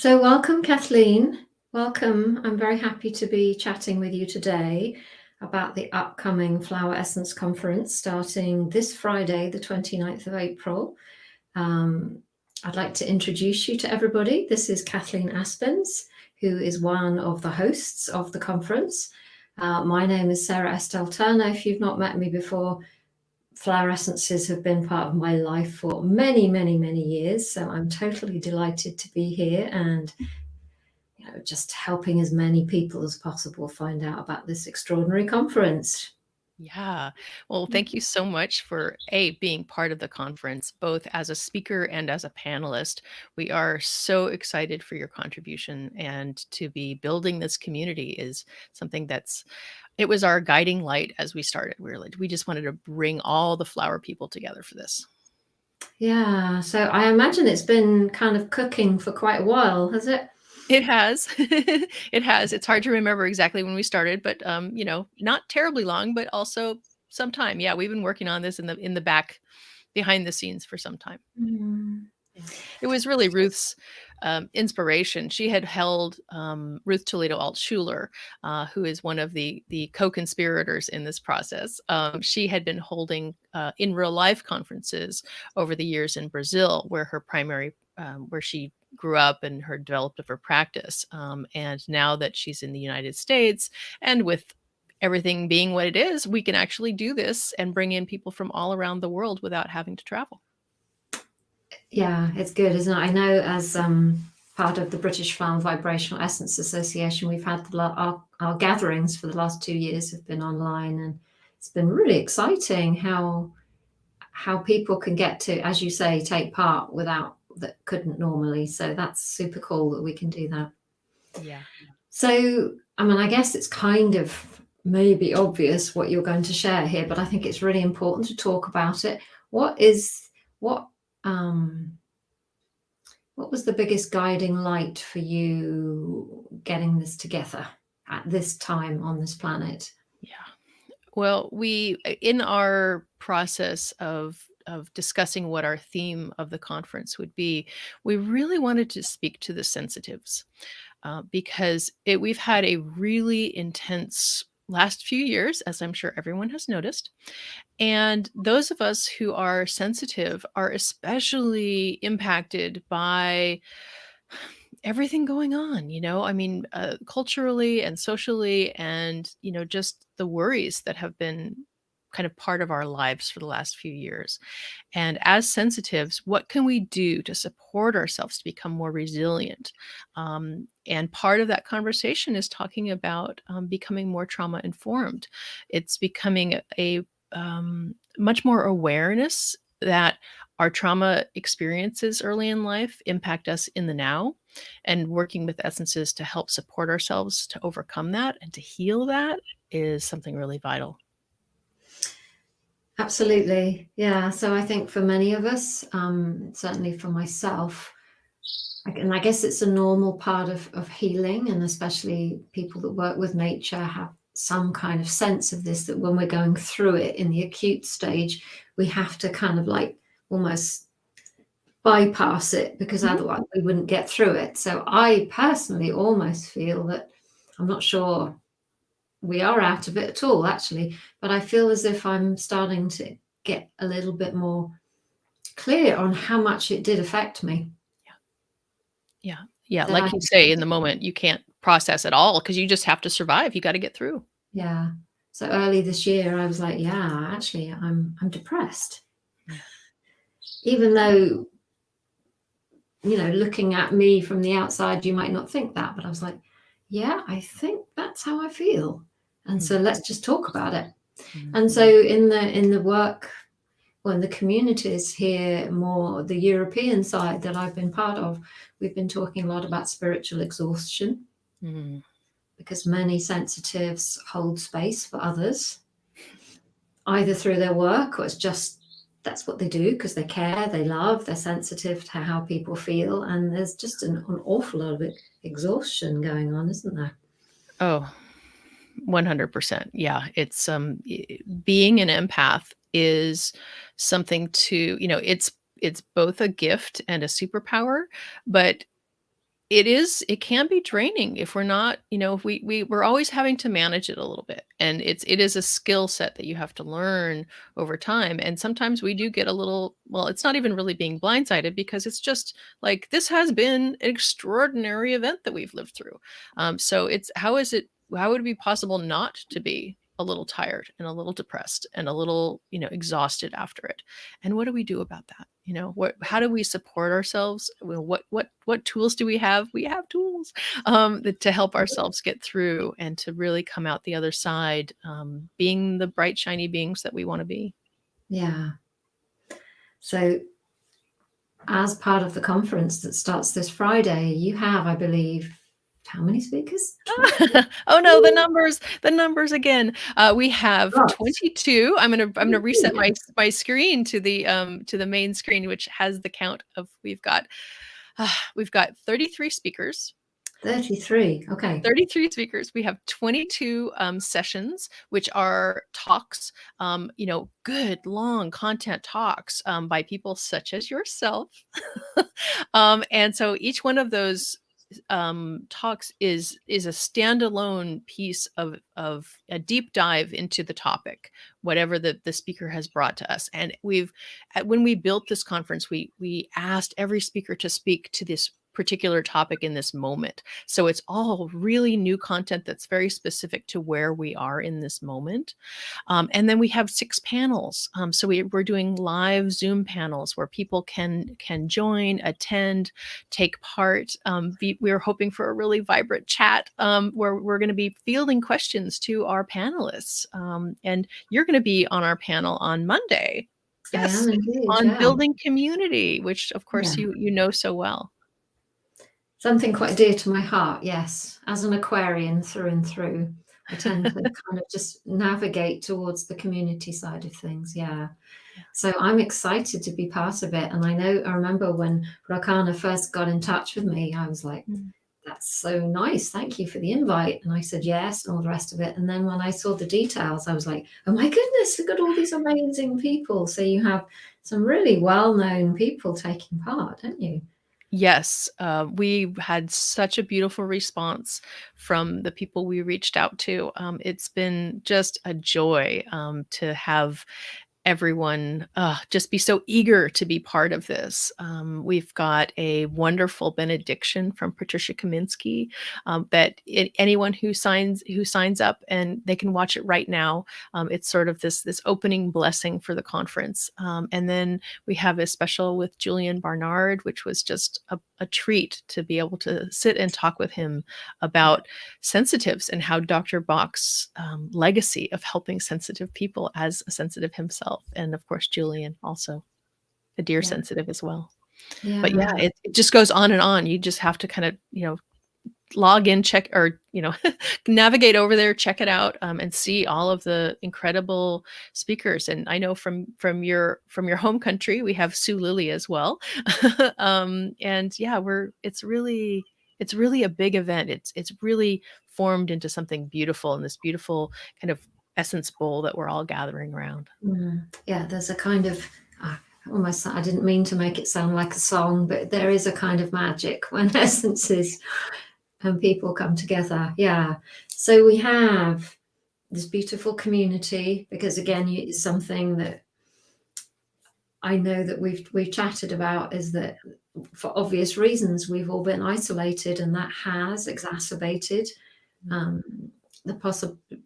So, welcome, Kathleen. Welcome. I'm very happy to be chatting with you today about the upcoming Flower Essence Conference starting this Friday, the 29th of April. I'd like to introduce you to everybody. This is Kathleen Aspenns, who is one of the hosts of the conference. My name is Sara Estelle Turner. If you've not met me before, flower essences have been part of my life for many, many, many years. So I'm totally delighted to be here and just helping as many people as possible find out about this extraordinary conference. Yeah. Well, thank you so much for being part of the conference, both as a speaker and as a panelist. We are so excited for your contribution, and to be building this community is something it was our guiding light as we started. We just wanted to bring all the flower people together for this. Yeah, so I imagine it's been kind of cooking for quite a while, has it? It has. It has. It's hard to remember exactly when we started, but not terribly long, but also some time. Yeah, we've been working on this in the back behind the scenes for some time. Mm. Yeah. It was really Ruth's inspiration. She had held Ruth Toledo Altshuler, who is one of the co-conspirators in this process. She had been holding in real life conferences over the years in Brazil, where where she grew up and her developed of her practice. And now that she's in the United States, and with everything being what it is, we can actually do this and bring in people from all around the world without having to travel. Yeah, it's good, isn't it? I know as part of the British Flower and Vibrational Essence Association, we've had our gatherings for the last 2 years have been online, and it's been really exciting how people can get to, as you say, take part without that couldn't normally. So that's super cool that we can do that. Yeah. So, I mean, I guess it's kind of maybe obvious what you're going to share here, but I think it's really important to talk about it. What was the biggest guiding light for you getting this together at this time on this planet? Yeah. Well, in our process of discussing what our theme of the conference would be, we really wanted to speak to the sensitives, because we've had a really intense last few years, as I'm sure everyone has noticed. And those of us who are sensitive are especially impacted by everything going on, I mean, culturally and socially, and, just the worries that have been kind of part of our lives for the last few years. And as sensitives, what can we do to support ourselves to become more resilient? And part of that conversation is talking about becoming more trauma informed. It's becoming a much more awareness that our trauma experiences early in life impact us in the now, and working with essences to help support ourselves to overcome that and to heal that is something really vital. Absolutely. Yeah. So I think for many of us, certainly for myself, and I guess it's a normal part of healing, and especially people that work with nature have some kind of sense of this, that when we're going through it in the acute stage, we have to kind of like almost bypass it, because otherwise we wouldn't get through it. So I personally almost feel that, I'm not sure we are out of it at all, actually, but I feel as if I'm starting to get a little bit more clear on how much it did affect me. Yeah. Yeah. That I, Like you say, in the moment, you can't process it all because you just have to survive. You got to get through. yeah. So early this year, I was like, yeah, actually, I'm depressed, Yeah. even though, looking at me from the outside, you might not think that, but I was like, yeah, I think that's how I feel, and so let's just talk about it. Mhm. And so in the work, well, in the communities here, more the European side that I've been part of, we've been talking a lot about spiritual exhaustion, Mhm. because many sensitives hold space for others, either through their work, or it's just that's what they do because they care, they love, they're sensitive to how people feel, and there's just an awful lot of exhaustion going on, isn't there? Oh, 100%. Yeah. It's being an empath is something it's both a gift and a superpower, but it can be draining if we're not, if we're always having to manage it a little bit. And it is a skill set that you have to learn over time. And sometimes we do get a little, well, it's not even really being blindsided, because it's just like, this has been an extraordinary event that we've lived through. So it's, how would it be possible not to be a little tired and a little depressed and a little, exhausted after it? And what do we do about that? How do we support ourselves? Well, what tools do we have? We have tools to help ourselves get through and to really come out the other side, being the bright, shiny beings that we want to be. Yeah. So as part of the conference that starts this Friday, you have, I believe, how many speakers? Oh no, the numbers again. We have 22. I'm gonna reset my screen to the main screen, which has the count of, we've got 33 speakers. 33. Okay. 33 speakers. We have 22 sessions, which are talks, good long content talks by people such as yourself. And so each one of those talks is a standalone piece of a deep dive into the topic, whatever the speaker has brought to us. And when we built this conference, we asked every speaker to speak to this particular topic in this moment. So it's all really new content that's very specific to where we are in this moment. And then we have 6 panels. So we're doing live Zoom panels where people can join, attend, take part. We're hoping for a really vibrant chat where we're going to be fielding questions to our panelists. And you're going to be on our panel on Monday. Yes, I am indeed, on building community, which of course you know so well. Something quite dear to my heart, yes. As an Aquarian through and through, I tend to kind of just navigate towards the community side of things. Yeah. So I'm excited to be part of it. And I remember when Rakana first got in touch with me, I was like, that's so nice. Thank you for the invite. And I said yes, and all the rest of it. And then when I saw the details, I was like, oh my goodness, look at all these amazing people. So you have some really well-known people taking part, don't you? Yes, we had such a beautiful response from the people we reached out to. It's been just a joy to have everyone just be so eager to be part of this. We've got a wonderful benediction from Patricia Kaminsky that anyone who signs up, and they can watch it right now. It's sort of this opening blessing for the conference. And then we have a special with Julian Barnard, which was just a treat to be able to sit and talk with him about sensitives and how Dr. Bach's legacy of helping sensitive people as a sensitive himself. And of course, Julian, also a dear sensitive as well. But it just goes on and on. You just have to kind of, log in, check, or, navigate over there, check it out, and see all of the incredible speakers. And I know from your home country, we have Sue Lily as well. And it's really a big event. It's really formed into something beautiful, in this beautiful kind of essence bowl that we're all gathering around. Yeah, there's a kind of almost, I didn't mean to make it sound like a song, but there is a kind of magic when essences and people come together. Yeah. So we have this beautiful community, because again, it's something that I know that we've chatted about, is that for obvious reasons we've all been isolated, and that has exacerbated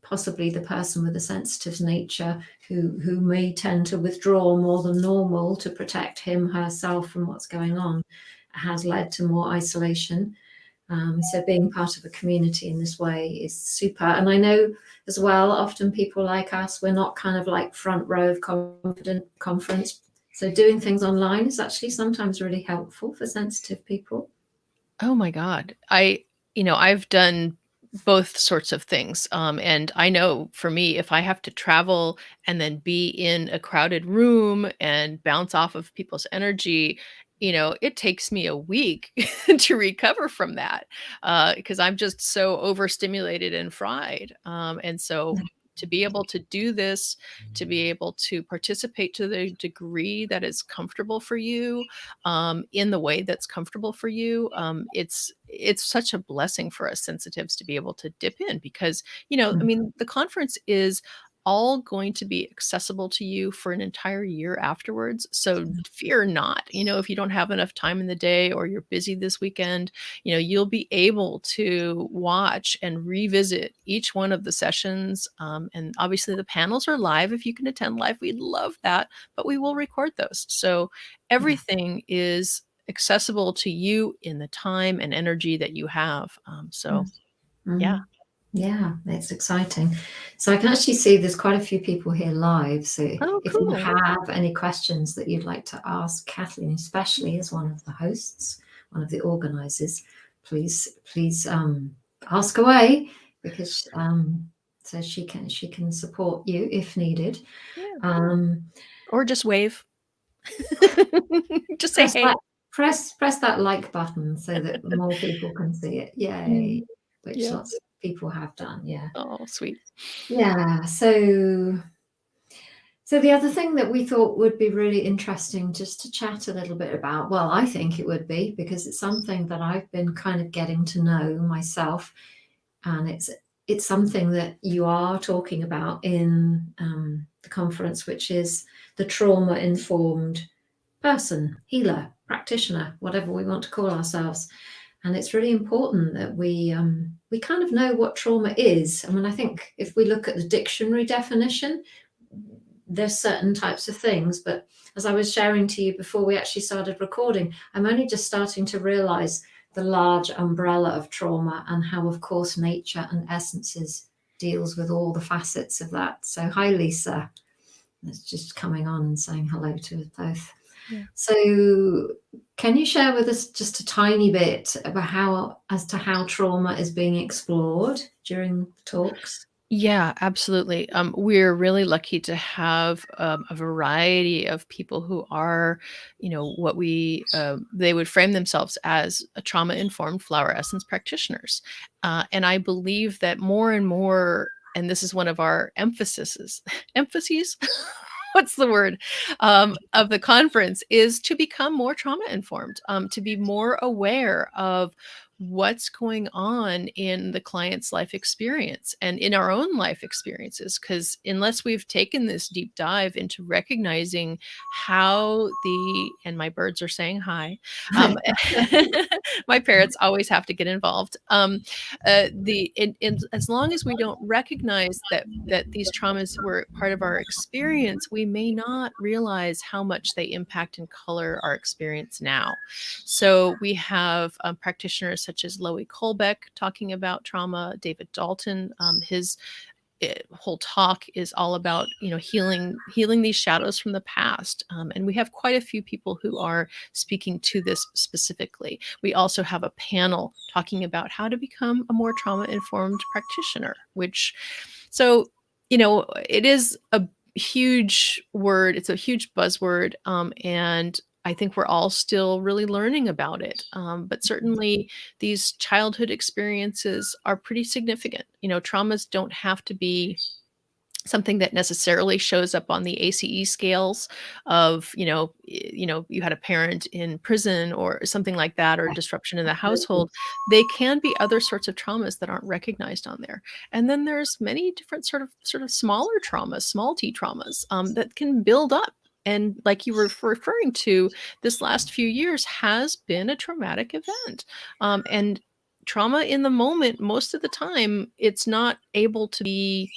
possibly the person with a sensitive nature who may tend to withdraw more than normal to protect herself from what's going on, has led to more isolation. So being part of a community in this way is super. And I know as well, often people like us, we're not kind of like front row of conference. So doing things online is actually sometimes really helpful for sensitive people. Oh my God. I've done both sorts of things. And I know for me, if I have to travel and then be in a crowded room and bounce off of people's energy, it takes me a week to recover from that because I'm just so overstimulated and fried. And so to be able to do this, to be able to participate to the degree that is comfortable for you, in the way that's comfortable for you. It's such a blessing for us sensitives to be able to dip in because, I mean, the conference is all going to be accessible to you for an entire year afterwards. So fear not, if you don't have enough time in the day or you're busy this weekend, you'll be able to watch and revisit each one of the sessions. And obviously the panels are live. If you can attend live, we'd love that, but we will record those. So everything is accessible to you in the time and energy that you have. Yeah. Yeah, it's exciting. So I can actually see there's quite a few people here live. So Oh, if you cool. have any questions that you'd like to ask Kathleen, especially as one of the hosts, one of the organizers, please ask away, because so she can support you if needed. Yeah. Or just wave. Just say hey. Press that like button so that more people can see it. Yay. Which Yeah. lots of people have done. Yeah. Oh, sweet. Yeah. So the other thing that we thought would be really interesting just to chat a little bit about, well, I think it would be, because it's something that I've been kind of getting to know myself, and it's something that you are talking about in the conference, which is the trauma-informed person, healer, practitioner, whatever we want to call ourselves. And it's really important that we kind of know what trauma is. I mean, I think if we look at the dictionary definition, there's certain types of things, but as I was sharing to you before we actually started recording, I'm only just starting to realize the large umbrella of trauma and how, of course, nature and essences deals with all the facets of that. So hi, Lisa. That's just coming on and saying hello to us both. Yeah. So can you share with us just a tiny bit about how trauma is being explored during the talks? Yeah, absolutely. We're really lucky to have a variety of people who are, what they would frame themselves as a trauma-informed flower essence practitioners. And I believe that more and more, and this is one of our emphases, what's the word, of the conference, is to become more trauma-informed, to be more aware of what's going on in the client's life experience and in our own life experiences. Because unless we've taken this deep dive into recognizing how and my birds are saying hi, my parrots always have to get involved. As long as we don't recognize that these traumas were part of our experience, we may not realize how much they impact and color our experience now. So we have practitioners such as Loie Kolbeck talking about trauma, David Dalton, his whole talk is all about healing these shadows from the past, and we have quite a few people who are speaking to this specifically. We also have a panel talking about how to become a more trauma-informed practitioner, it is a huge word, it's a huge buzzword, and I think we're all still really learning about it. But certainly these childhood experiences are pretty significant. Traumas don't have to be something that necessarily shows up on the ACE scales of, you had a parent in prison or something like that, or disruption in the household. They can be other sorts of traumas that aren't recognized on there. And then there's many different sort of smaller traumas, small t traumas, that can build up. And like you were referring to, this last few years has been a traumatic event. And trauma in the moment, most of the time, it's not able to be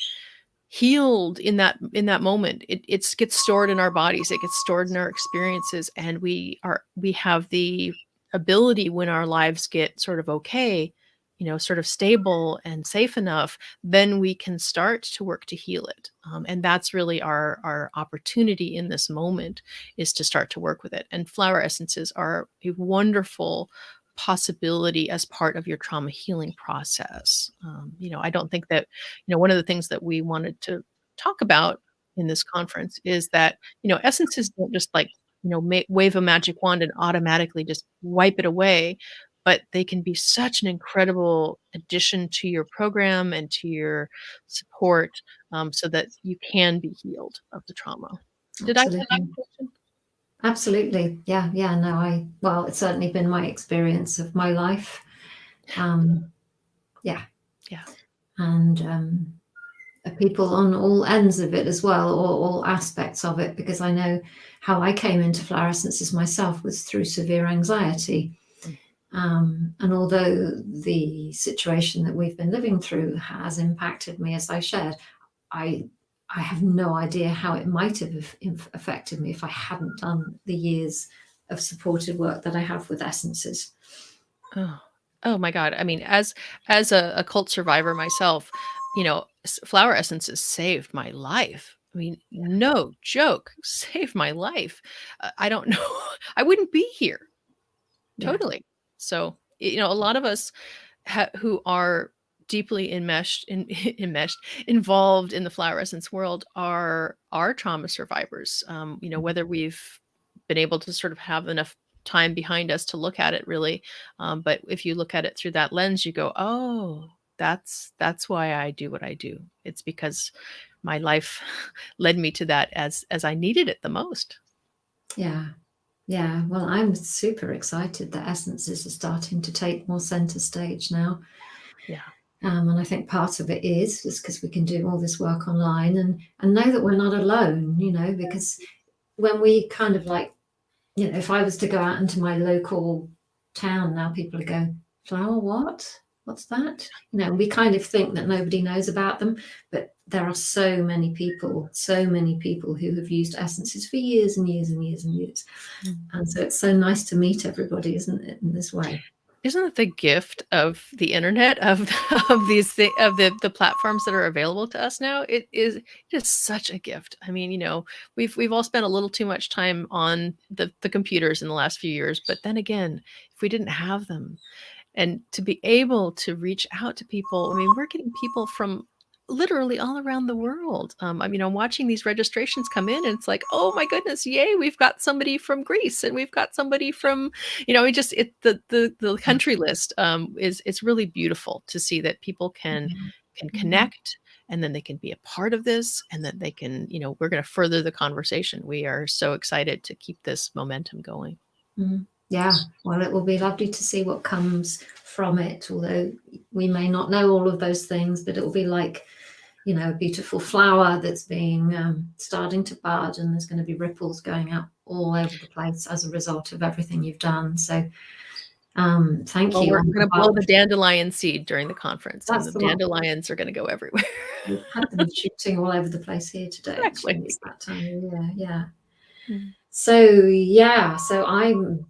healed in that moment. It gets stored in our bodies, it gets stored in our experiences, and we have the ability, when our lives get sort of okay, sort of stable and safe enough, then we can start to work to heal it. And that's really our opportunity in this moment, is to start to work with it. And flower essences are a wonderful possibility as part of your trauma healing process. I don't think that, one of the things that we wanted to talk about in this conference is that, essences don't just wave a magic wand and automatically just wipe it away. but they can be such an incredible addition to your program and to your support, so that you can be healed of the trauma. Did I answer Absolutely. your question? Absolutely. Yeah. Yeah. No, well, it's certainly been my experience of my life. Yeah. Yeah. And people on all ends of it as well, or all aspects of it, because I know how I came into flower essences myself was through severe anxiety. And although the situation that we've been living through has impacted me, as I shared, I have no idea how it might have affected me if I hadn't done the years of supported work that I have with essences. Oh my God. I mean, as a cult survivor myself, flower essences saved my life. I mean, no joke, saved my life. I don't know. I wouldn't be here. Yeah. Totally. So, a lot of us who are deeply involved in the flower essence world are trauma survivors. Whether we've been able to sort of have enough time behind us to look at it really, but if you look at it through that lens, you go, oh, that's why I do what I do. It's because my life led me to that as I needed it the most. Yeah. Yeah. Well, I'm super excited that essences are starting to take more center stage now. Yeah. And I think part of it is just because we can do all this work online and know that we're not alone, because when we kind of like, if I was to go out into my local town now, people would go, flower, what? What's that? We kind of think that nobody knows about them, but there are so many people who have used essences for years and years and years and years. And so it's so nice to meet everybody, isn't it, in this way? Isn't it the gift of the internet, of of the platforms that are available to us now? It is such a gift. I mean, we've all spent a little too much time on the computers in the last few years, but then again, if we didn't have them, and to be able to reach out to people, I mean, we're getting people from literally all around the world. I'm watching these registrations come in, and it's like, oh my goodness, yay! We've got somebody from Greece, and we've got somebody from, it just the country list is it's really beautiful to see that people can connect, and then they can be a part of this, and that they can, we're going to further the conversation. We are so excited to keep this momentum going. Yeah, well, it will be lovely to see what comes from it, although we may not know all of those things, but it will be like, a beautiful flower that's being starting to bud, and there's going to be ripples going out all over the place as a result of everything you've done. So thank Well, you. we're going to blow the dandelion seed during the conference, and That's the the one. dandelions are going to go everywhere. We've had them shooting all over the place here today. Exactly. Actually, it's that time of year. Yeah. Mm. So I'm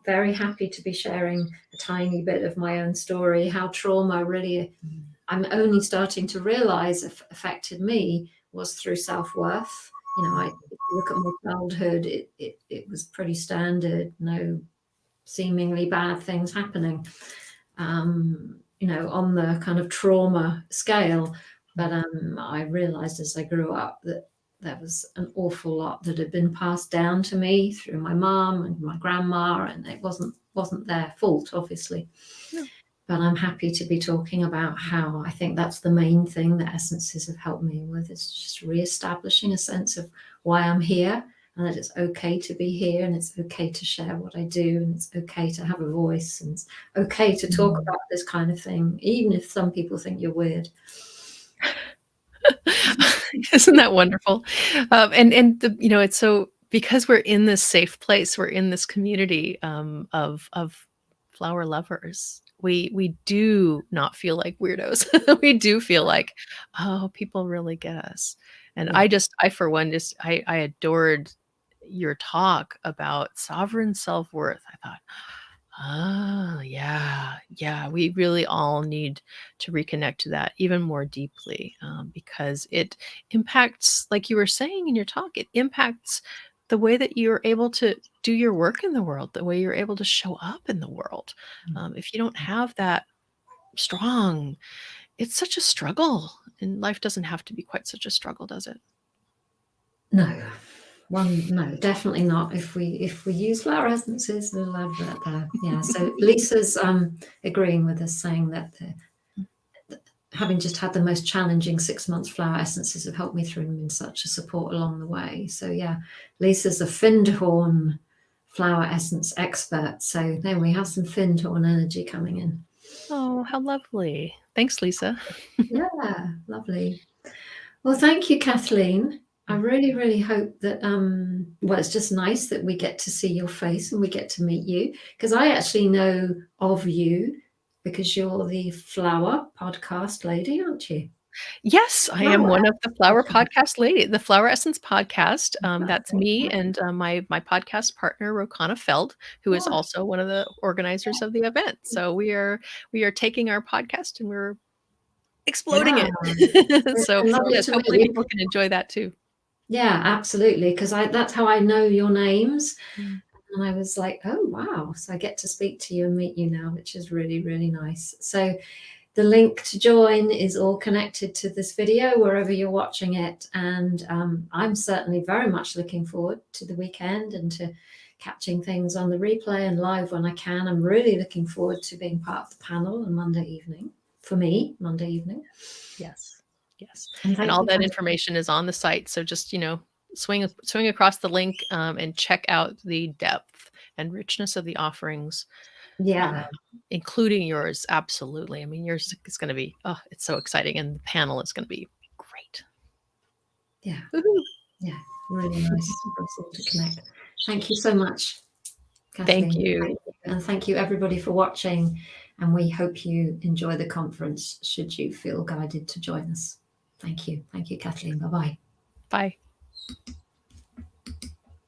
very happy to be sharing a tiny bit of my own story, how trauma really, I'm only starting to realize affected me was through self-worth. If you look at my childhood, it was pretty standard, no seemingly bad things happening, on the kind of trauma scale. But I realized as I grew up that there was an awful lot that had been passed down to me through my mom and my grandma, and it wasn't their fault, obviously. No. But I'm happy to be talking about how I think that's the main thing that essences have helped me with, is just reestablishing a sense of why I'm here, and that it's okay to be here, and it's okay to share what I do, and it's okay to have a voice, and it's okay to talk about this kind of thing, even if some people think you're weird. Isn't that wonderful? It's so, because we're in this safe place, we're in this community of flower lovers. We do not feel like weirdos. We do feel like, oh, people really get us. And Yeah. I for one I adored your talk about sovereign self-worth. I thought, oh, yeah. Yeah. We really all need to reconnect to that even more deeply, because it impacts, like you were saying in your talk, it impacts the way that you're able to do your work in the world, the way you're able to show up in the world. If you don't have that strong, it's such a struggle. And life doesn't have to be quite such a struggle, does it? No, No, definitely not. If we use flower essences, we'll have that there. Yeah. So Lisa's agreeing with us, saying that having just had the most challenging 6 months, flower essences have helped me through and been such a support along the way. So yeah, Lisa's a Findhorn flower essence expert. So then we have some Findhorn energy coming in. Oh, how lovely. Thanks, Lisa. Yeah, lovely. Well, thank you, Kathleen. I really, really hope that, well, it's just nice that we get to see your face and we get to meet you, because I actually know of you because you're the flower podcast lady, aren't you? Yes, I am one of the Flower podcast lady, the Flower Essence podcast. That's me and my podcast partner, Rokana Feld, who is Yeah. also one of the organizers of the event. So we are taking our podcast and we're exploding Yeah. it. So Lovely yes, to meet hopefully you. people can enjoy that too. Yeah, absolutely. Because that's how I know your names. Mm. And I was like, oh, wow. So I get to speak to you and meet you now, which is really, really nice. So the link to join is all connected to this video, wherever you're watching it. And I'm certainly very much looking forward to the weekend and to catching things on the replay and live when I can. I'm really looking forward to being part of the panel on Monday evening, for me, Monday evening. Yes. Yes. And all that information is on the site. So just, swing across the link and check out the depth and richness of the offerings. Yeah. Including yours. Absolutely. I mean, yours is going to be, it's so exciting. And the panel is going to be great. Yeah. Woo-hoo. Yeah. Really nice for us all to connect. Thank you so much, Kathleen. Thank you. And thank you everybody for watching. And we hope you enjoy the conference should you feel guided to join us. Thank you. Thank you, Kathleen. Bye-bye. Bye.